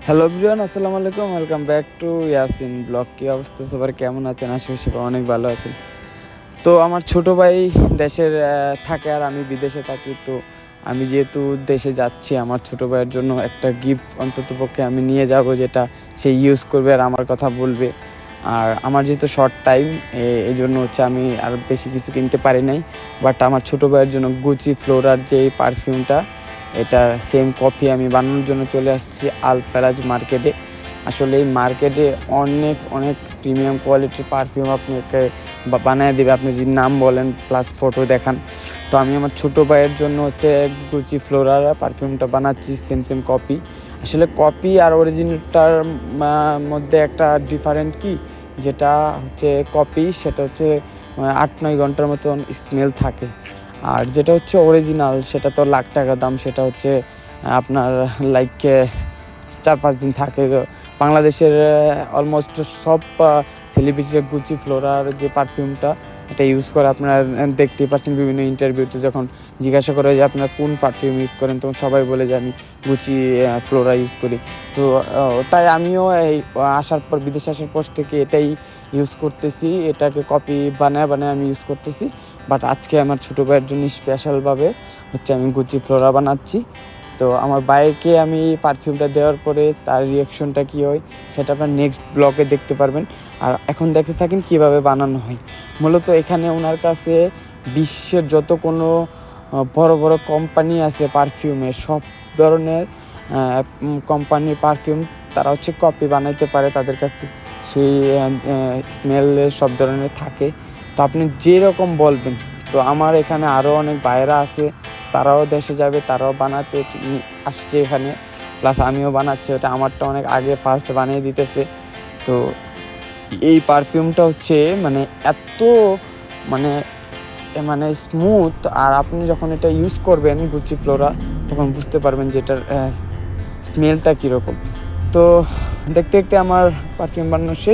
Hello everyone, আসসালামু আলাইকুম। Welcome back to Yasin blog. কী অবস্থা সবার, কেমন আছেন? আশা করি সবাই অনেক ভালো আছেন। তো আমার ছোটো ভাই দেশের থাকে আর আমি বিদেশে থাকি। তো আমি যেহেতু দেশে যাচ্ছি, আমার ছোটো ভাইয়ের জন্য একটা গিফট অন্ততপক্ষে আমি নিয়ে যাব, যেটা সে ইউজ করবে আর আমার কথা বলবে। আর আমার যেহেতু শর্ট টাইম, এই জন্য আমি আর বেশি কিছু কিনতে পারি নাই। বাট আমার ছোটো ভাইয়ের জন্য গুচি ফ্লোরার যে পারফিউমটা, এটা সেম কপি আমি বানানোর জন্য চলে আসছি আল ফেরাজ মার্কেটে। আসলে এই মার্কেটে অনেক অনেক প্রিমিয়াম কোয়ালিটির পারফিউম আপনাকে বানিয়ে দেবে, আপনি যদি নাম বলেন প্লাস ফটো দেখান। তো আমি আমার ছোটো ভাইয়ের জন্য গুচি ফ্লোরার পারফিউমটা বানাচ্ছি সেম কপি। আসলে কপি আর অরিজিনালটার মধ্যে একটা ডিফারেন্ট কি, যেটা কপি সেটা 8-9 ঘন্টার মতন স্মেল থাকে। আর যেটা অরিজিনাল সেটা তো লাখ টাকা দাম, সেটা আপনার লাইক 4-5 দিন থাকে। বাংলাদেশের অলমোস্ট সব সেলিব্রিটিরা গুচি ফ্লোরার যে পারফিউমটা এটা ইউজ করে। আপনারা দেখতেই পাচ্ছেন বিভিন্ন ইন্টারভিউতে যখন জিজ্ঞাসা করে যে আপনারা কোন পারফিউম ইউজ করেন, তখন সবাই বলে যে আমি গুচি ফ্লোরা ইউজ করি। তো তাই আমিও বিদেশে আসার পর থেকে এটাই ইউজ করতেছি, এটাকে কপি বানায় আমি ইউজ করতেছি। বাট আজকে আমার ছোটো ভাইয়ের জন্য স্পেশালভাবে আমি গুচি ফ্লোরা বানাচ্ছি। তো আমার বাইকে আমি পারফিউমটা দেওয়ার পরে তার রিয়াকশনটা কী হয় সেটা আপনার নেক্সট ব্লগে দেখতে পারবেন। আর এখন দেখতে থাকেন কীভাবে বানানো হয়। মূলত এখানে ওনার কাছে বিশ্বের যত কোনো বড় বড় কোম্পানি আছে পারফিউমের, সব ধরনের কোম্পানির পারফিউম তারা কপি বানাইতে পারে। তাদের কাছে সেই স্মেলের সব ধরনের থাকে। তো আপনি যেরকম বলবেন। তো আমার এখানে আরও অনেক বাইরা আছে, তারাও দেশে যাবে, তারাও বানাতে আসছে এখানে, প্লাস আমিও বানাচ্ছি। ওটা আমারটা অনেক আগে ফার্স্ট বানিয়ে দিতেছে। তো এই পারফিউমটা মানে এত মানে মানে স্মুথ, আর আপনি যখন এটা ইউজ করবেন গুচি ফ্লোরা, তখন বুঝতে পারবেন যে এটার স্মেলটা কীরকম। তো দেখতে দেখতে আমার পারফিউম বানানো শেষ।